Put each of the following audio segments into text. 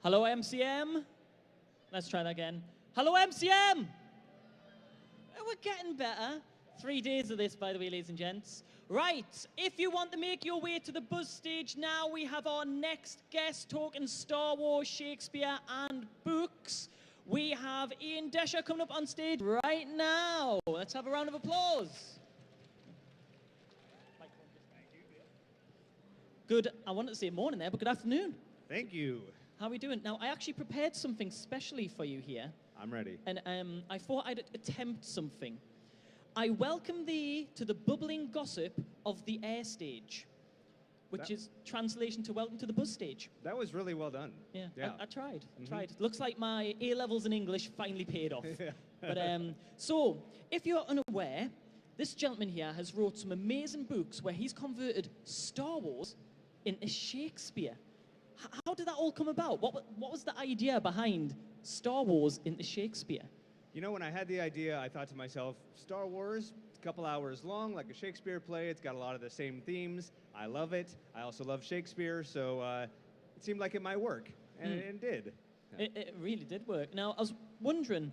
Hello, MCM. Let's try that again. Hello, MCM. We're getting better. 3 days of this, by the way, ladies and gents. Right, if you want to make your way to the buzz stage now, we have our next guest talking Star Wars, Shakespeare, and books. We have Ian Desher coming up on stage right now. Let's have a round of applause. Good, I wanted to say morning there, but good afternoon. Thank you. How are we doing? Now, I actually prepared something specially for you here. I'm ready. And I thought I'd attempt something. I welcome thee to the bubbling gossip of the air stage, which is translation to welcome to the buzz stage. That was really well done. Yeah. I tried. Mm-hmm. Tried. Looks like my A-levels in English finally paid off. But so, if you're unaware, this gentleman here has wrote some amazing books where he's converted Star Wars into Shakespeare. How did that all come about? What was the idea behind Star Wars into Shakespeare? You know, when I had the idea, I thought to myself, Star Wars, a couple hours long, like a Shakespeare play. It's got a lot of the same themes. I love it. I also love Shakespeare, so it seemed like it might work, and it did. It really did work. Now, I was wondering,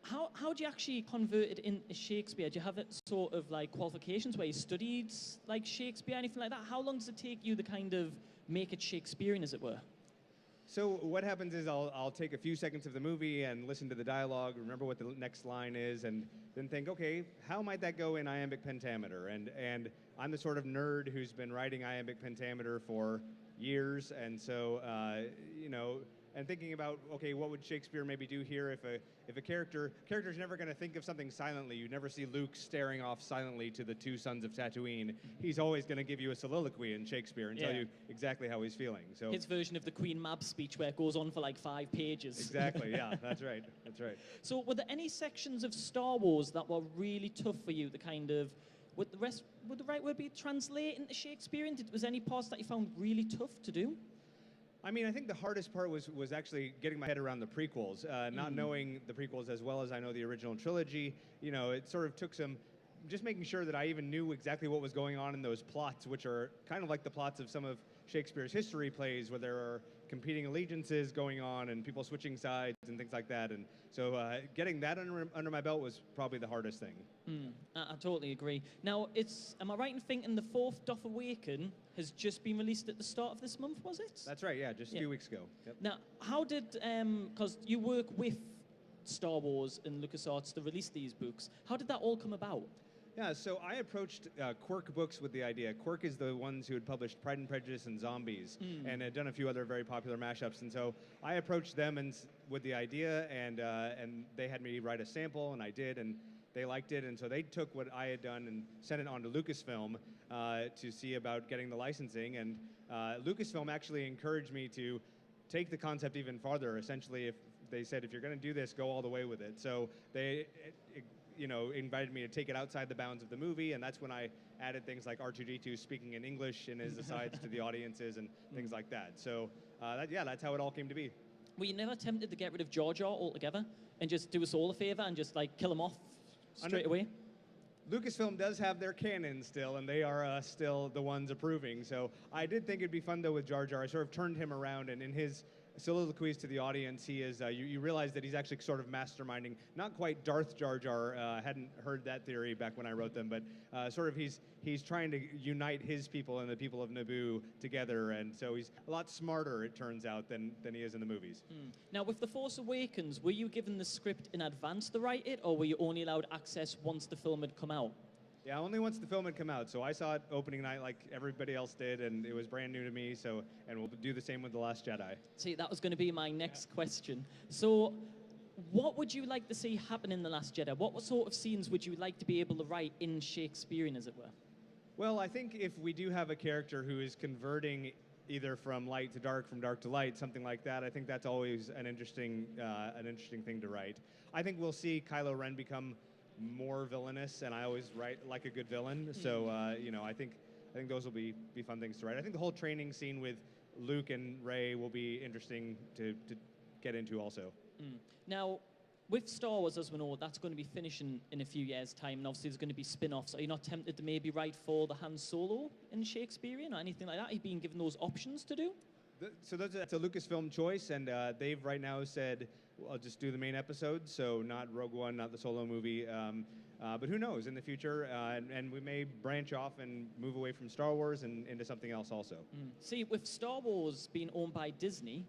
how do you actually convert it into Shakespeare? Do you have it sort of like qualifications where you studied like Shakespeare, anything like that? How long does it take you to kind of make it Shakespearean, as it were? So what happens is I'll take a few seconds of the movie and listen to the dialogue, remember what the next line is, and then think, okay, how might that go in iambic pentameter? And I'm the sort of nerd who's been writing iambic pentameter for years, and so you know, and thinking about, okay, what would Shakespeare maybe do here if a character's never going to think of something silently. You never see Luke staring off silently to the two sons of Tatooine. He's always going to give you a soliloquy in Shakespeare and tell you exactly how he's feeling. So his version of the Queen Mab speech where it goes on for like 5 pages. Exactly, yeah, that's right, that's right. So were there any sections of Star Wars that were really tough for you to kind of, would the right word be translate into Shakespearean? Was there any parts that you found really tough to do? I mean, I think the hardest part was actually getting my head around the prequels, not knowing the prequels as well as I know the original trilogy. You know, it sort of took some, just making sure that I even knew exactly what was going on in those plots, which are kind of like the plots of some of Shakespeare's history plays, where there are competing allegiances going on and people switching sides and things like that. And so getting that under my belt was probably the hardest thing. I totally agree. Now, am I right in thinking the fourth Doth Awaken has just been released at the start of this month, was it? That's right, yeah, just a few weeks ago. Yep. Now, how did, because you work with Star Wars and LucasArts to release these books, how did that all come about? Yeah, so I approached Quirk Books with the idea. Quirk is the ones who had published Pride and Prejudice and Zombies, and had done a few other very popular mashups. And so I approached them with the idea, and they had me write a sample, and I did, and they liked it. And so they took what I had done and sent it on to Lucasfilm to see about getting the licensing. And Lucasfilm actually encouraged me to take the concept even farther. Essentially, if they said, if you're going to do this, go all the way with it. So they you know, invited me to take it outside the bounds of the movie, and that's when I added things like R2-D2 speaking in English in his asides to the audiences and things like that. So, that's how it all came to be. Were you never tempted to get rid of Jar Jar altogether and just do us all a favor and just like kill him off straight away? Lucasfilm does have their canon still, and they are still the ones approving. So I did think it'd be fun, though, with Jar Jar. I sort of turned him around, and in his soliloquies to the audience, he is, you realize that he's actually sort of masterminding, not quite Darth Jar Jar, hadn't heard that theory back when I wrote them, but sort of he's trying to unite his people and the people of Naboo together, and so he's a lot smarter, it turns out, than he is in the movies. Now, with The Force Awakens, were you given the script in advance to write it, or were you only allowed access once the film had come out? Yeah, only once the film had come out. So I saw it opening night like everybody else did, and it was brand new to me. So, and we'll do the same with The Last Jedi. See, that was going to be my next question. So, what would you like to see happen in The Last Jedi? What sort of scenes would you like to be able to write in Shakespearean, as it were? Well, I think if we do have a character who is converting either from light to dark, from dark to light, something like that, I think that's always an interesting thing to write. I think we'll see Kylo Ren become more villainous, and I always write like a good villain. So you know, I think those will be fun things to write. I think the whole training scene with Luke and Rey will be interesting to get into also. Now, with Star Wars, as we know, that's going to be finishing in a few years' time, and obviously there's going to be spin-offs. Are you not tempted to maybe write for the Han Solo in Shakespearean or anything like that? Are you being given those options to do? That's a Lucasfilm choice, and they've right now said, well, I'll just do the main episode, so not Rogue One, not the Solo movie. But who knows in the future, and we may branch off and move away from Star Wars and into something else also. See, with Star Wars being owned by Disney,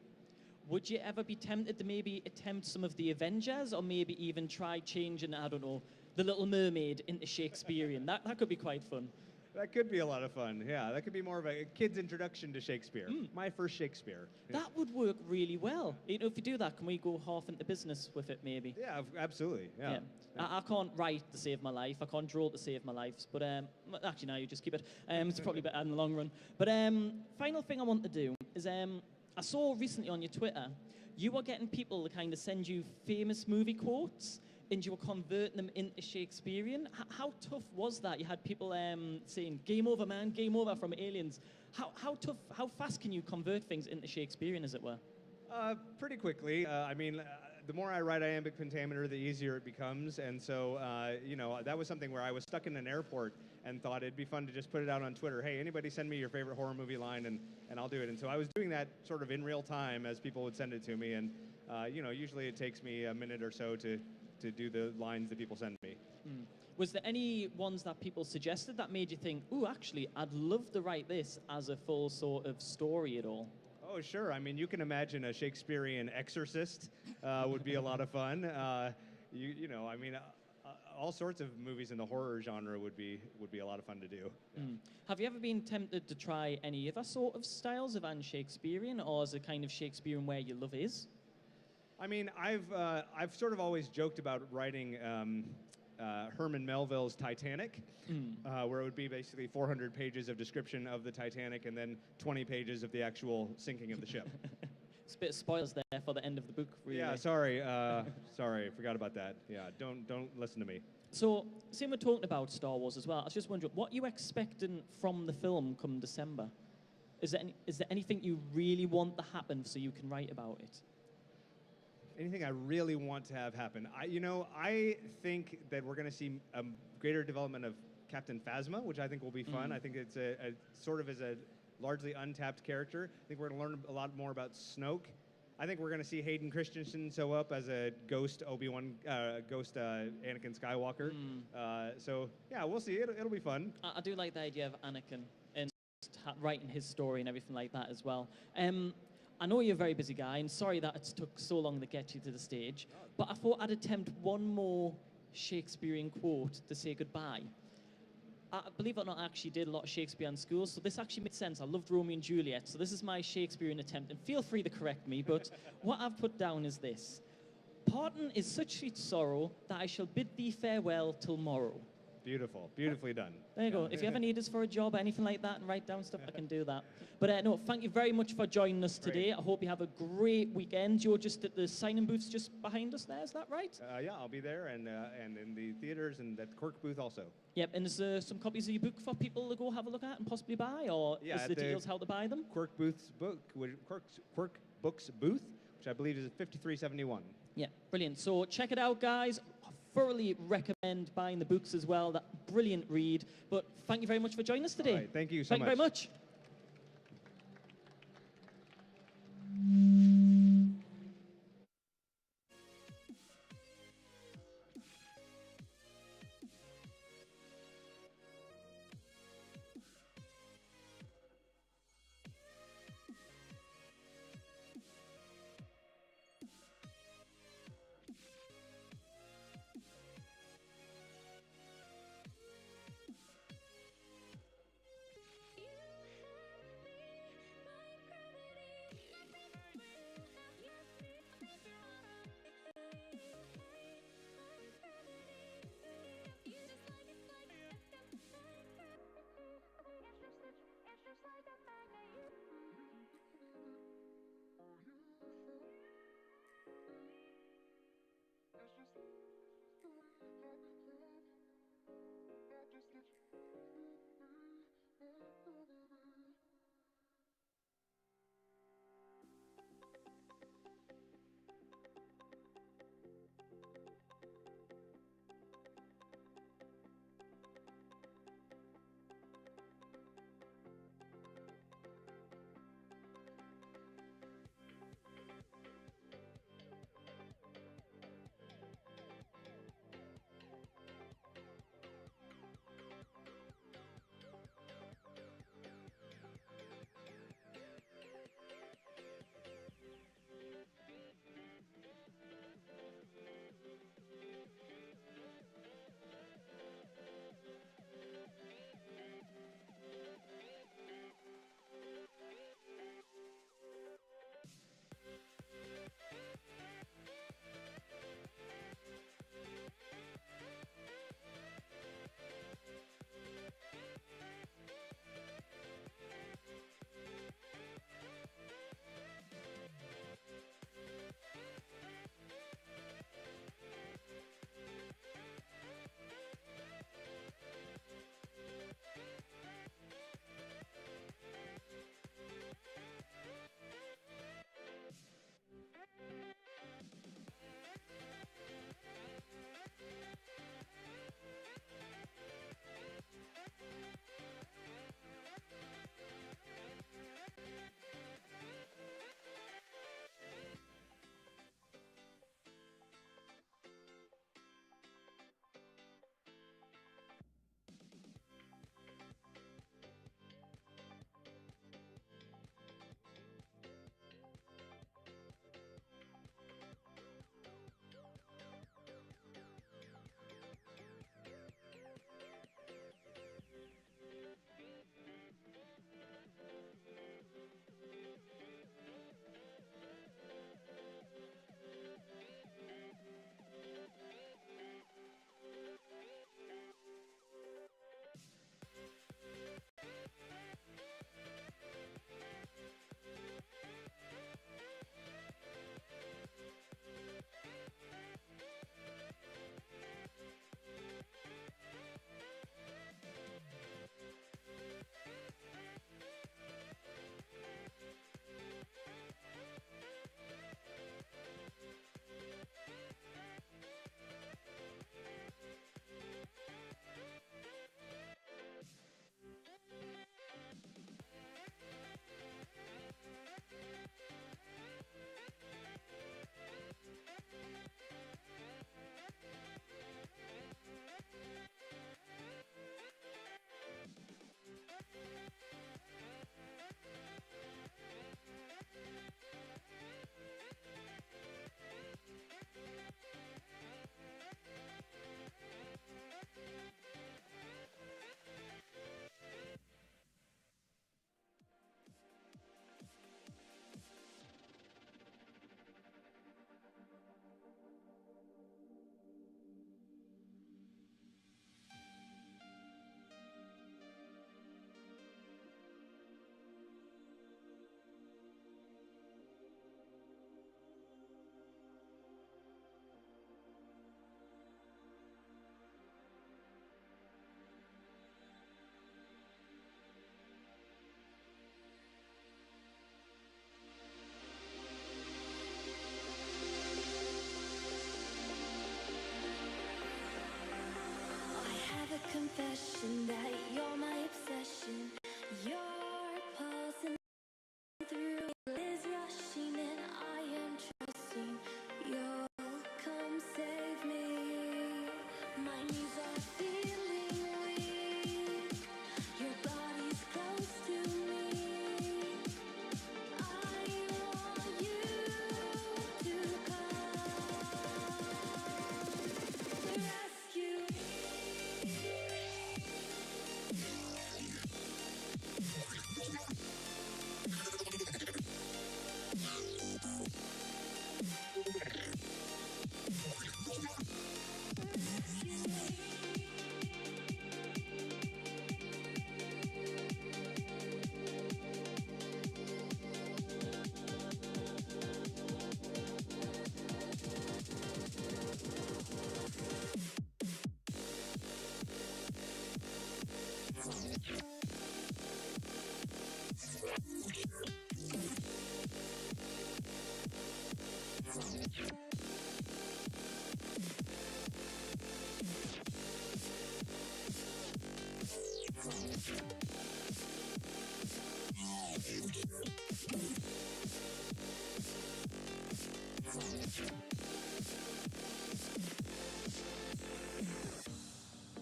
would you ever be tempted to maybe attempt some of the Avengers, or maybe even try changing, I don't know, The Little Mermaid into Shakespearean? That could be quite fun. That could be a lot of fun, yeah. That could be more of a kid's introduction to Shakespeare. My first Shakespeare. That would work really well. You know, if you do that, can we go half into business with it, maybe? Yeah, absolutely, yeah. I can't write to save my life. I can't draw to save my life. But actually, no, you just keep it. It's probably better in the long run. But final thing I want to do is I saw recently on your Twitter, you were getting people to kind of send you famous movie quotes, and you were converting them into Shakespearean. How tough was that? You had people saying, "Game over, man, game over" from Aliens. How tough? How fast can you convert things into Shakespearean, as it were? Pretty quickly. The more I write iambic pentameter, the easier it becomes. And so, that was something where I was stuck in an airport and thought it'd be fun to just put it out on Twitter. Hey, anybody send me your favorite horror movie line, and I'll do it. And so I was doing that sort of in real time as people would send it to me. And, usually it takes me a minute or so to do the lines that people send me. Was there any ones that people suggested that made you think, ooh, actually, I'd love to write this as a full sort of story at all? Oh, sure. I mean, you can imagine a Shakespearean exorcist would be a lot of fun. All sorts of movies in the horror genre would be a lot of fun to do. Yeah. Have you ever been tempted to try any other sort of styles of Shakespearean, or is it kind of Shakespearean where your love is? I mean, I've sort of always joked about writing Herman Melville's Titanic, where it would be basically 400 pages of description of the Titanic and then 20 pages of the actual sinking of the ship. It's a bit of spoilers there for the end of the book, really. Yeah, sorry, I forgot about that. Yeah, don't listen to me. So, seeing we're talking about Star Wars as well, I was just wondering, what are you expecting from the film come December? Is there anything you really want to happen so you can write about it? Anything I really want to have happen. I think that we're going to see a greater development of Captain Phasma, which I think will be fun. I think it's a sort of is a largely untapped character. I think we're going to learn a lot more about Snoke. I think we're going to see Hayden Christensen show up as a ghost Anakin Skywalker. So yeah, we'll see. It'll be fun. I do like the idea of Anakin and writing his story and everything like that as well. I know you're a very busy guy, and sorry that it's took so long to get you to the stage, but I thought I'd attempt one more Shakespearean quote to say goodbye. Believe it or not, I actually did a lot of Shakespeare in school, so this actually made sense. I loved Romeo and Juliet, so this is my Shakespearean attempt, and feel free to correct me, but what I've put down is this. Pardon is such sweet sorrow that I shall bid thee farewell till morrow. Beautiful. Beautifully done. There you go. If you ever need us for a job or anything like that and write down stuff, I can do that. But no, thank you very much for joining us today. Great. I hope you have a great weekend. You're just at the signing booths just behind us there, is that right? Yeah, I'll be there and in the theaters and at the Cork booth also. Yep, and is there some copies of your book for people to go have a look at and possibly buy, or is the details how to buy them? Cork Books booth, which I believe is 5371. Yeah, brilliant. So check it out, guys. Thoroughly recommend buying the books as well. That brilliant read. But thank you very much for joining us today. All right, thank you so much. Thank you very much.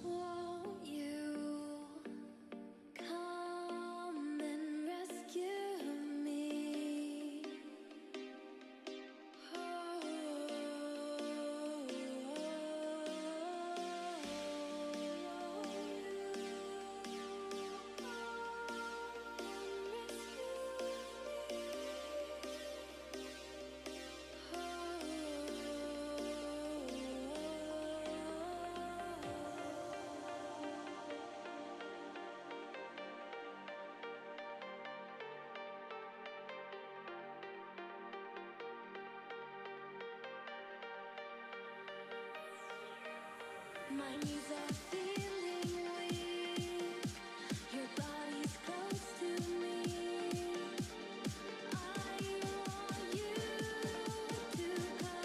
Won't you come and rescue me? My knees are feeling weak. Your body's close to me. I want you to come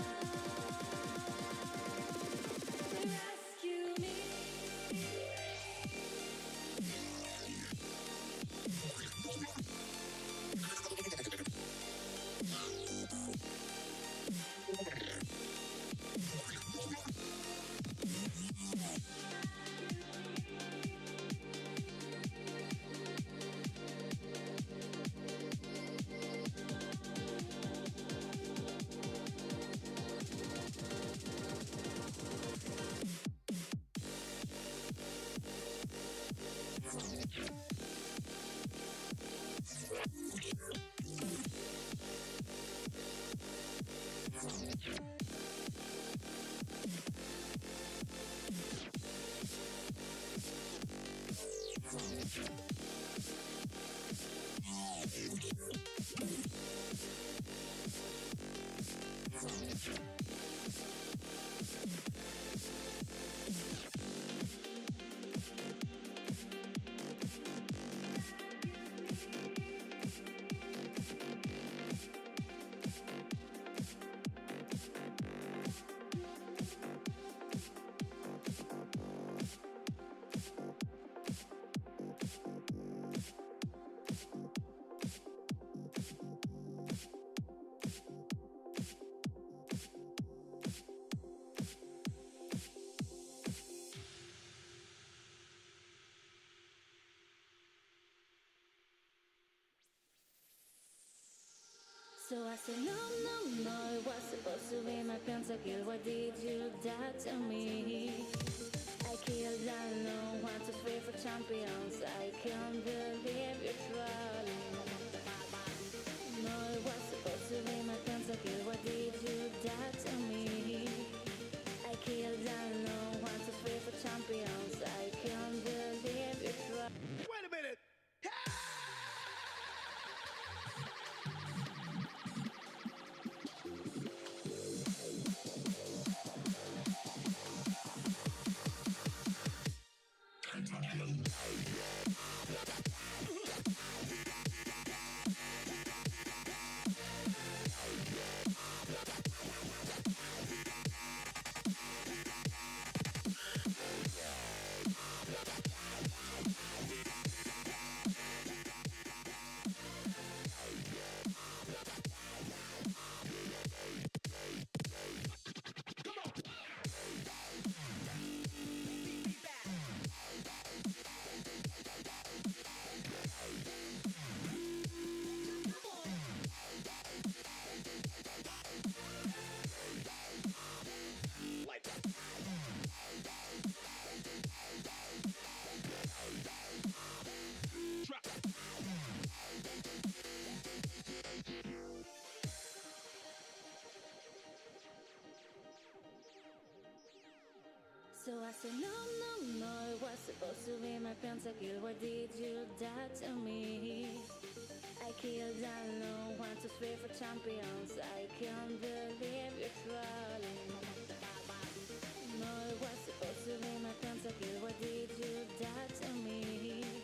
rescue me. So I said, no, no, no, it was supposed to be my pentakill. Why did you die to me? I killed, I know, 1, 2, 3 for champions. I can't believe you're trolling. No, it was supposed to be my pentakill. Why did you die to me? I killed, I know, 1, 2, 3 for champions. I can't believe you're trolling. Wait a minute! So I said, no, no, no, it was supposed to be my pentakill. Why did you die to me? I killed, I know, 1, 2, 3 for champions. I can't believe you're trolling. No, it was supposed to be my pentakill. Why did you die to me?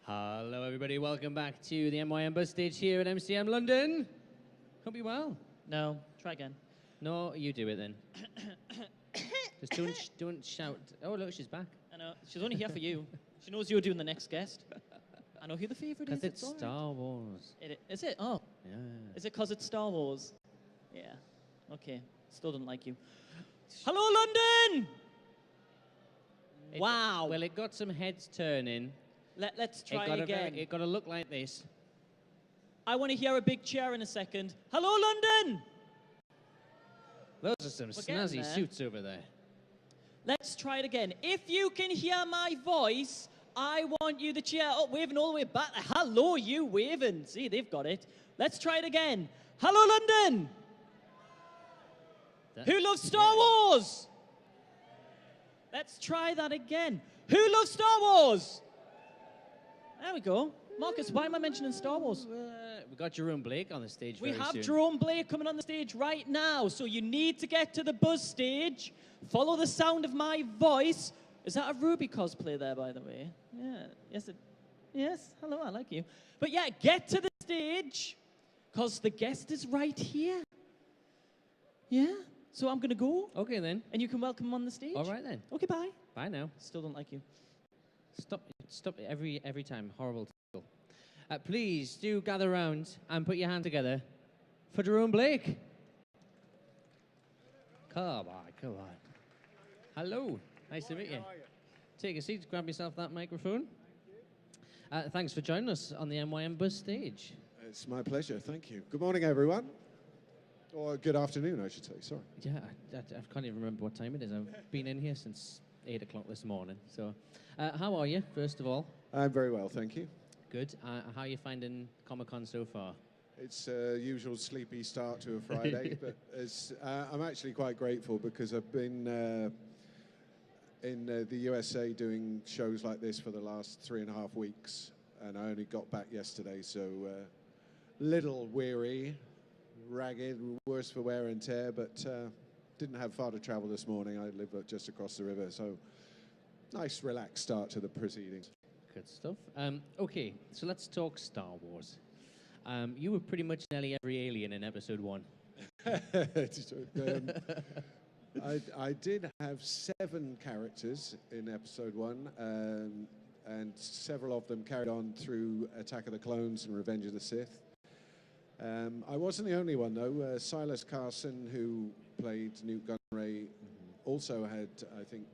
Hello, everybody. Welcome back to the MYM bus stage here at MCM London. Hope you're well. No, try again. No, you do it then. Just don't shout. Oh, look, she's back. I know. She's only here for you. She knows you're doing the next guest. I know who the favourite is. Because it's all right. Star Wars. Is it? Oh. Yeah. Is it because it's Star Wars? Yeah. Okay. Still don't like you. Hello, London! Wow. Well, it got some heads turning. Let's try again. It got to look like this. I want to hear a big cheer in a second. Hello, London! Those are some We're getting snazzy there. suits over there. Let's try it again. If you can hear my voice, I want you to cheer. Oh, waving all the way back. Hello, you waving. See, they've got it. Let's try it again. Hello, London! Who loves Star Wars? Let's try that again. Who loves Star Wars? There we go. Marcus, why am I mentioning Star Wars? We got Jerome Blake on the stage We very have soon. Jerome Blake coming on the stage right now, so you need to get to the buzz stage. Follow the sound of my voice. Is that a Ruby cosplay there, by the way? Yeah. Yes. Hello, I like you. But yeah, get to the stage, because the guest is right here. Yeah? So I'm going to go, Okay, then. and you can welcome him on the stage. All right, then. Okay, bye. Bye now. Still don't like you. Stop it every time. Horrible title. Please do gather round and put your hand together for Jerome Blake. Come on. Hello. Nice to meet you. Take a seat. Grab yourself that microphone. Thanks for joining us on the MYM bus stage. It's my pleasure, thank you. Good morning, everyone. Or good afternoon, I should say, sorry. Yeah, I can't even remember what time it is. I've been in here since 8 o'clock this morning. So, how are you, first of all? I'm very well, thank you. Good. How are you finding Comic-Con so far? It's a usual sleepy start to a Friday, but I'm actually quite grateful because I've been in the USA doing shows like this for the last 3.5 weeks, and I only got back yesterday, so little weary, ragged, worse for wear and tear, but didn't have far to travel this morning. I live just across the river, so nice relaxed start to the proceedings. Good stuff. Okay, so let's talk Star Wars. You were pretty much nearly every alien in episode 1. I did have 7 characters in episode 1, and several of them carried on through Attack of the Clones and Revenge of the Sith. I wasn't the only one, though. Silas Carson, who played Newt Gunray, also had, I think,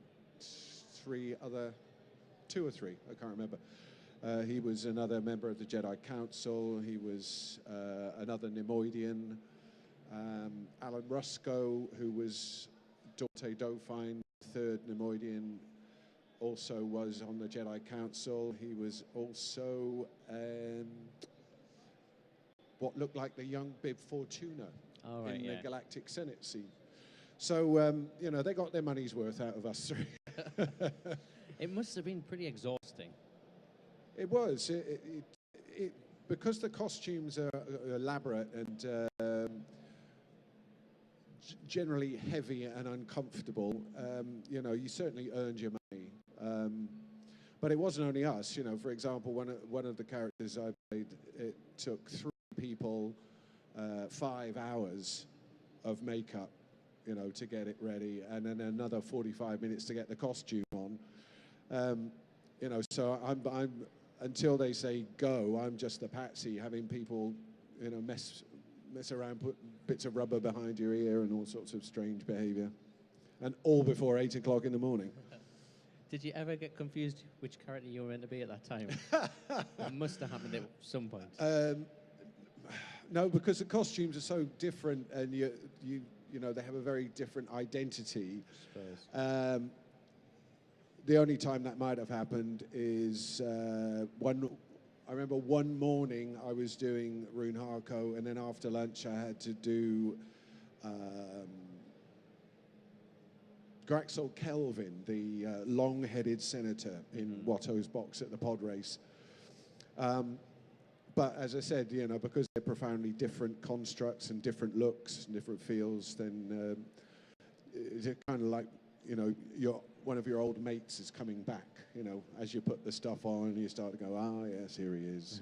2 or 3, I can't remember. He was another member of the Jedi Council. He was another Nemoidian. Alan Rusko, who was Dorte Dauphine, third Nemoidian, also was on the Jedi Council. He was also what looked like the young Bib Fortuna in the Galactic Senate scene. So, they got their money's worth out of us three. It must have been pretty exhausting. It was. Because the costumes are elaborate and generally heavy and uncomfortable, you certainly earned your money. But it wasn't only us. For example, one of the characters I played, it took 3 people 5 hours of makeup, to get it ready, and then another 45 minutes to get the costume on. So I'm until they say go, I'm just the patsy, having people, mess around, put bits of rubber behind your ear and all sorts of strange behavior, and all before 8 o'clock in the morning. Did you ever get confused which character you were meant to be at that time? It must have happened at some point. No, because the costumes are so different, and they have a very different identity. I suppose. The only time that might have happened is when I remember one morning I was doing Rune Harko, and then after lunch I had to do Graxol Kelvin, the long-headed senator in Watto's box at the pod race. But as I said, you know, because they're profoundly different constructs and different looks and different feels, then it's kind of like, you know, one of your old mates is coming back. You know, as you put the stuff on, you start to go, ah, yes, here he is.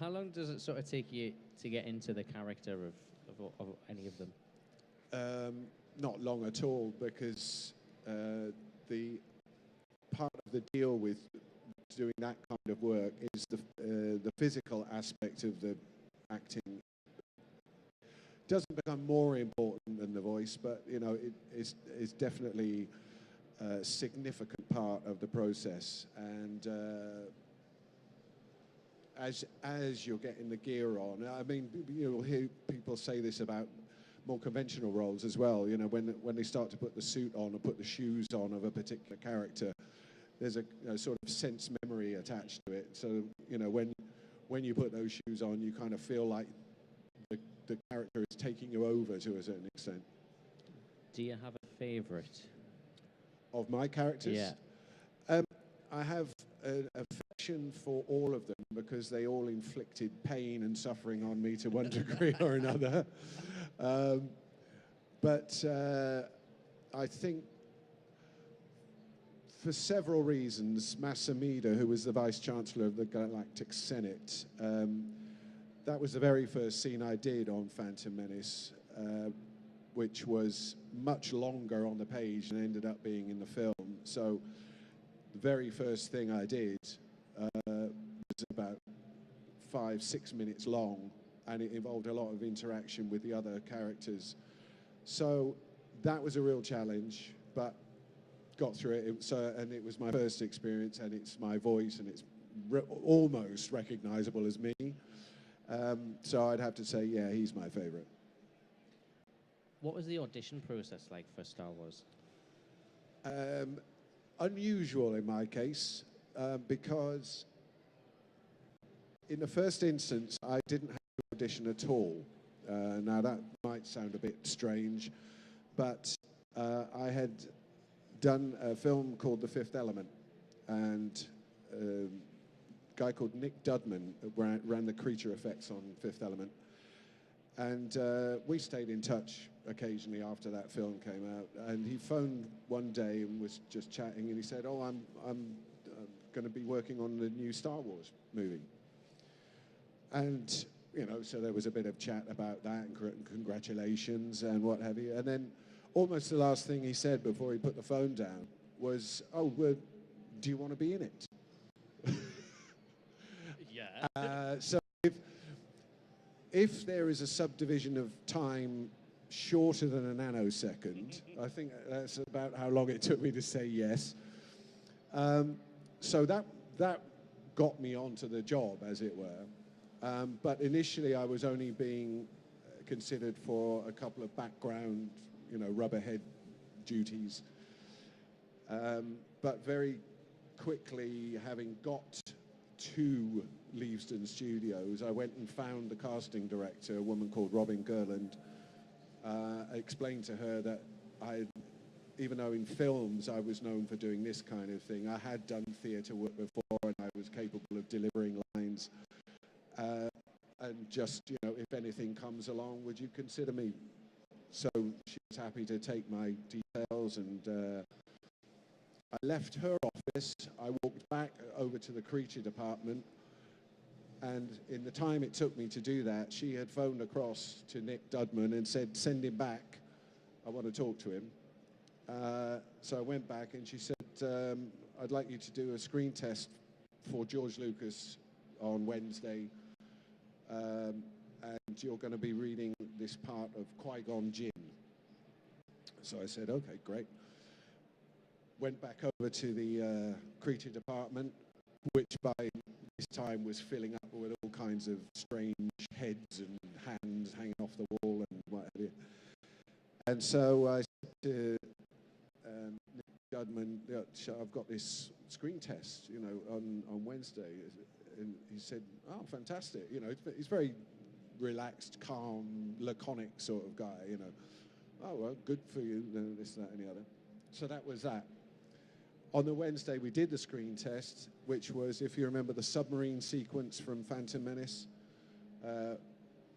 How long does it sort of take you to get into the character of any of them? Not long at all, because the part of the deal with doing that kind of work is the physical aspect of the acting doesn't become more important than the voice, but you know it is definitely a significant part of the process. And as you're getting the gear on, I mean, you'll hear people say this about more conventional roles as well. You know, when they start to put the suit on or put the shoes on of a particular character, there's a sort of sense memory attached to it. So, you know, when you put those shoes on, you kind of feel like the character is taking you over to a certain extent. Do you have a favourite? Of my characters? Yeah. I have an affection for all of them because they all inflicted pain and suffering on me to one degree or another. But I think for several reasons, Masamida, who was the Vice-Chancellor of the Galactic Senate, that was the very first scene I did on Phantom Menace, which was much longer on the page and ended up being in the film. So the very first thing I did was about 5-6 minutes long, and it involved a lot of interaction with the other characters. So that was a real challenge, but got through it. And it was my first experience, and it's my voice, and it's almost recognizable as me. So I'd have to say, yeah, he's my favorite. What was the audition process like for Star Wars? Unusual in my case, because in the first instance, I didn't have to audition at all. Now that might sound a bit strange, but I had done a film called The Fifth Element, and a guy called Nick Dudman ran the creature effects on Fifth Element. And we stayed in touch occasionally after that film came out. And he phoned one day and was just chatting, and he said, "Oh, I'm going to be working on the new Star Wars movie." And you know, so there was a bit of chat about that, and congratulations and what have you. And then almost the last thing he said before he put the phone down was, "Oh, well, do you want to be in it?" Yeah. So if there is a subdivision of time shorter than a nanosecond, I think that's about how long it took me to say yes. So that got me onto the job, as it were. But initially, I was only being considered for a couple of background, you know, rubberhead duties. But very quickly, having got to Leavesden Studios, I went and found the casting director, a woman called Robin Gerland. I explained to her that even though in films I was known for doing this kind of thing, I had done theatre work before, and I was capable of delivering lines. And just, you know, if anything comes along, would you consider me? So she was happy to take my details, and I left her office. I walked back over to the creature department, and in the time it took me to do that, she had phoned across to Nick Dudman and said, "Send him back. I want to talk to him." So I went back, and she said, "I'd like you to do a screen test for George Lucas on Wednesday, and you're going to be reading this part of Qui-Gon Jinn." So I said, "Okay, great." Went back over to the creature department, which by this time was filling up with all kinds of strange heads and hands hanging off the wall and what have you. And so I said to Nick Dudman, "I've got this screen test, you know, on Wednesday. And he said, oh, fantastic. You know, he's very relaxed, calm, laconic sort of guy, you know. Oh, well, good for you, this, that, and the other. So that was that. On the Wednesday, we did the screen test, which was, if you remember, the submarine sequence from Phantom Menace.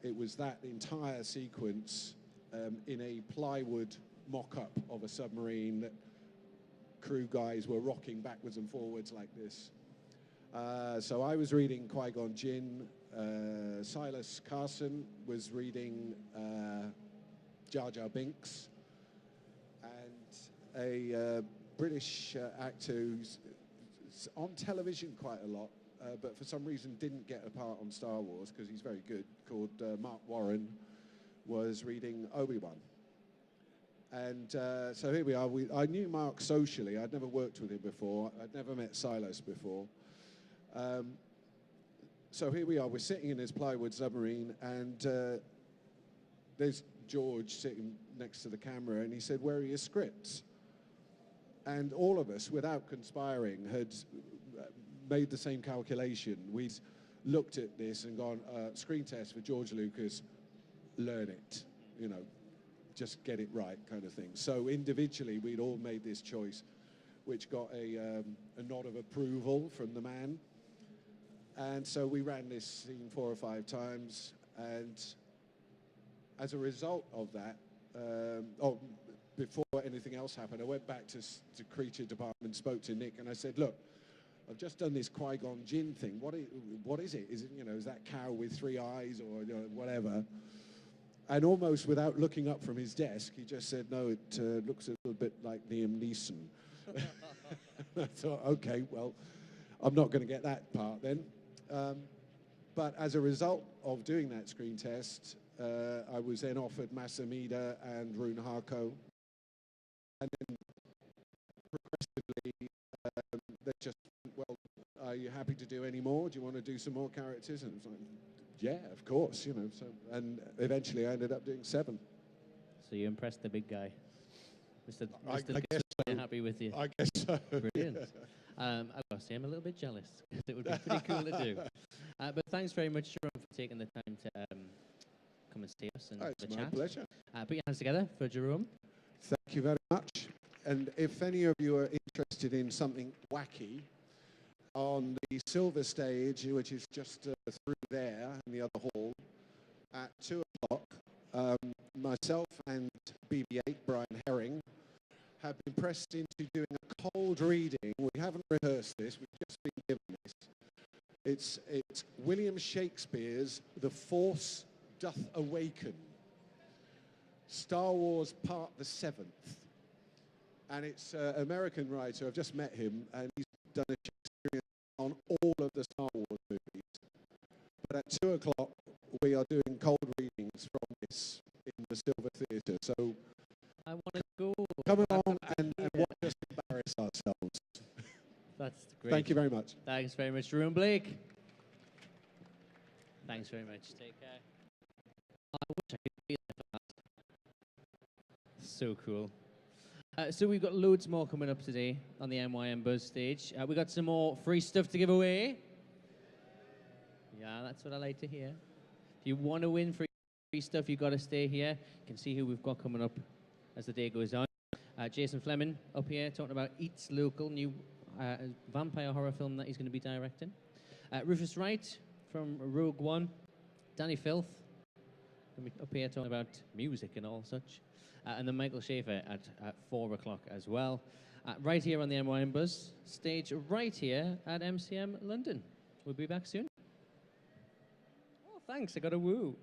It was that entire sequence in a plywood mock-up of a submarine that crew guys were rocking backwards and forwards like this. So I was reading Qui-Gon Jinn. Silas Carson was reading Jar Jar Binks. And a British actor who's on television quite a lot, but for some reason didn't get a part on Star Wars because he's very good, called Mark Warren, was reading Obi-Wan. And so here we are. I knew Mark socially. I'd never worked with him before. I'd never met Silas before. So here we are. We're sitting in this plywood submarine, and there's George sitting next to the camera, and he said, "Where are your scripts?" And all of us, without conspiring, had made the same calculation. We'd looked at this and gone, screen test for George Lucas, learn it, you know, just get it right kind of thing. So individually, we'd all made this choice, which got a nod of approval from the man. And so we ran this scene 4 or 5 times, and as a result of that, before anything else happened, I went back to creature department, spoke to Nick, and I said, look, I've just done this Qui-Gon Jinn thing. What is it? Is it, you know, is that cow with 3 eyes or, you know, whatever? And almost without looking up from his desk, he just said, no, it looks a little bit like Liam Neeson. I thought, okay, well, I'm not going to get that part then. But as a result of doing that screen test, I was then offered Masamida and Rune Harko. And then progressively, they just went, well, are you happy to do any more? Do you want to do some more characters? And it was like, yeah, of course, you know. So, and eventually I ended up doing 7. So you impressed the big guy. Mr. I guess so. Happy with you. I guess so. Brilliant. I've got to say, I'm a little bit jealous. It would be pretty cool to do. But thanks very much, Jerome, for taking the time to come and see us and It's the my chat. pleasure. Put your hands together for Jerome. Thank you very much. And if any of you are interested in something wacky, on the silver stage, which is just through there in the other hall, at 2 o'clock, myself and BB-8, Brian Herring, have been pressed into doing a cold reading. We haven't rehearsed this, we've just been given this. It's William Shakespeare's The Force Doth Awaken, Star Wars Part the 7th. And it's an American writer, I've just met him, and he's done a Shakespearean on all of the Star Wars movies. But at 2 o'clock, we are doing cold readings from this in the Silver Theatre. So I want to go. come along and watch us embarrass ourselves. That's great. Thank you very much. Thanks very much, Jerome Blake. Thanks very much. Take care. I wish I could be there for that. So cool. So we've got loads more coming up today on the MYM Buzz stage. We've got some more free stuff to give away. Yeah, that's what I like to hear. If you want to win free stuff, you've got to stay here. You can see who we've got coming up as the day goes on. Jason Fleming up here talking about Eats Local, new vampire horror film that he's going to be directing. Rufus Wright from Rogue One. Danny Filth up here talking about music and all such. And then Michael Schaefer at 4 o'clock as well. Right here on the MYM Buzz stage, right here at MCM London. We'll be back soon. Oh, thanks, I got a woo.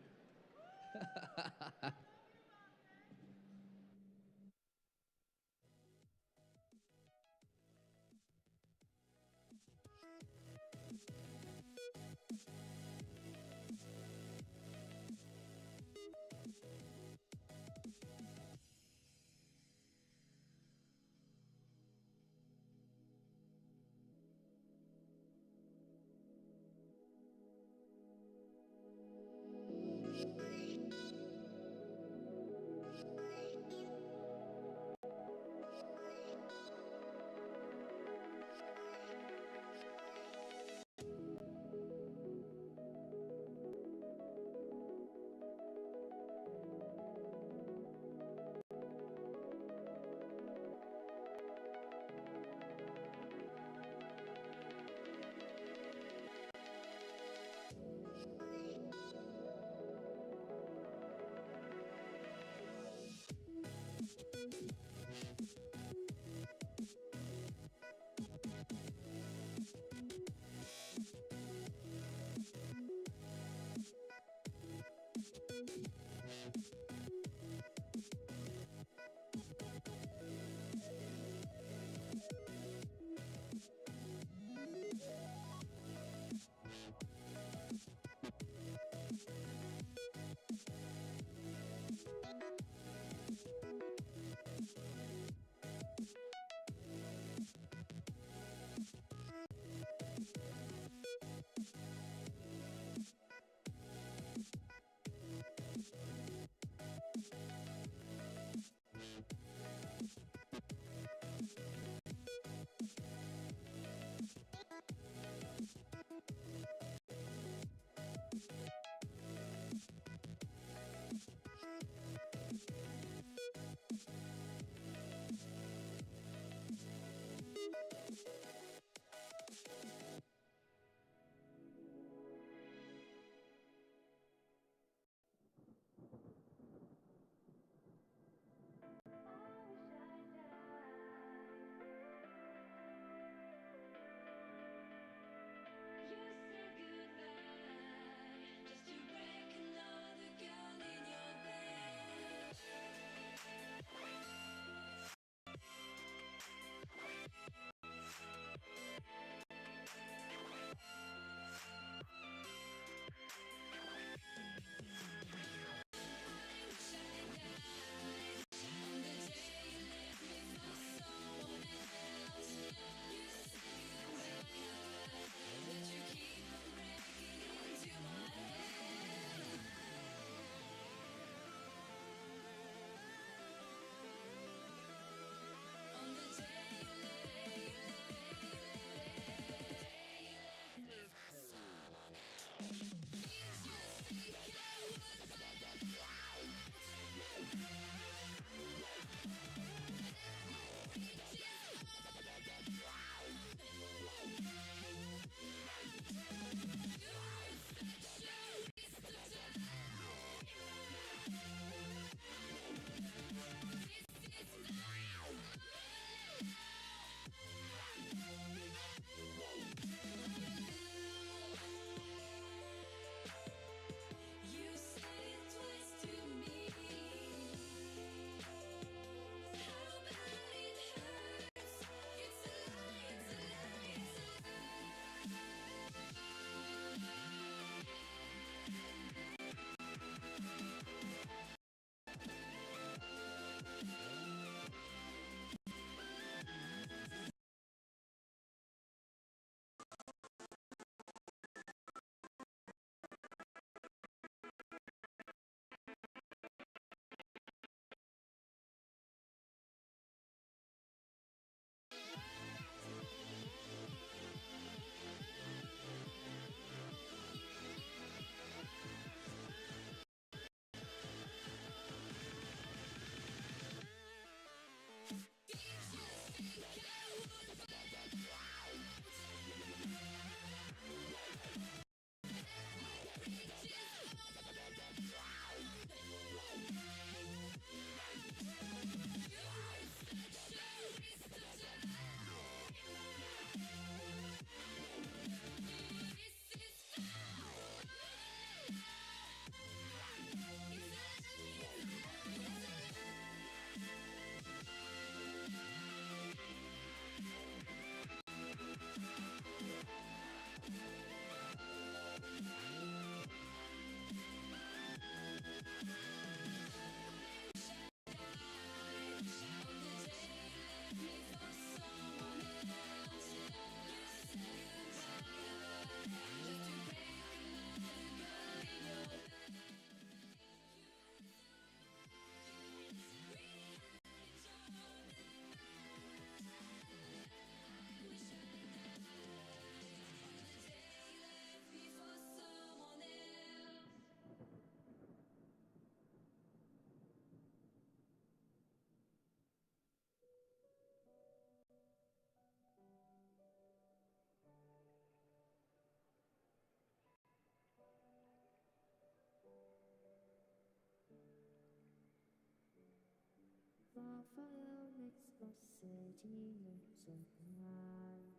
Fire makes the city look so bright.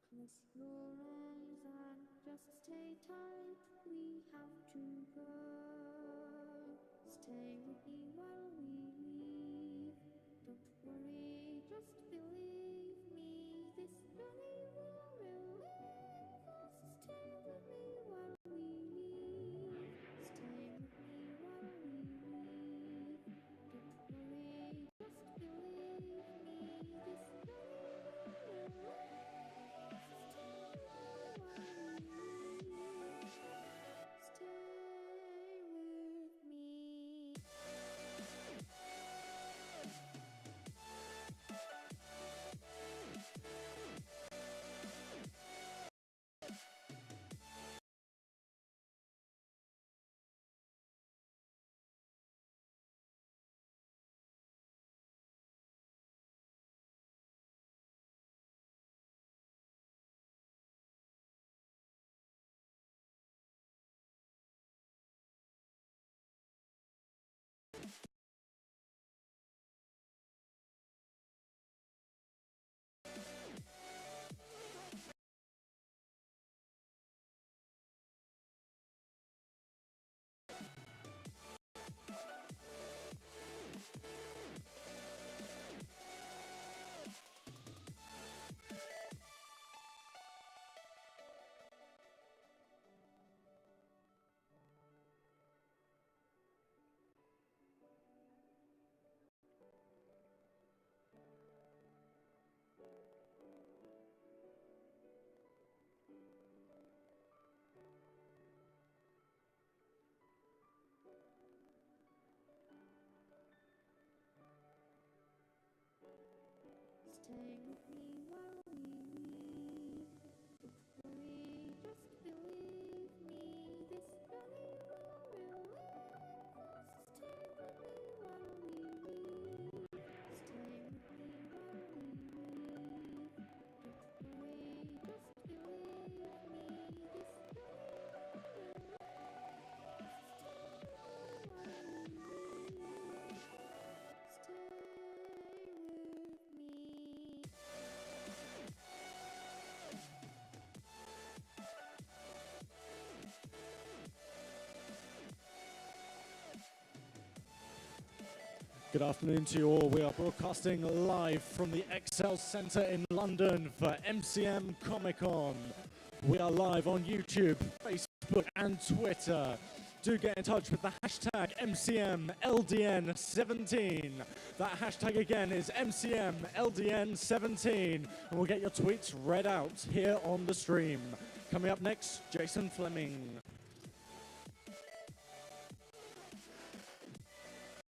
Close your eyes and just stay tight. We have to go. Good afternoon to you all. We are broadcasting live from the Excel Centre in London for MCM Comic Con. We are live on YouTube, Facebook and Twitter. Do get in touch with the hashtag MCMLDN17. That hashtag again is MCMLDN17, and we'll get your tweets read out here on the stream. Coming up next, Jason Fleming.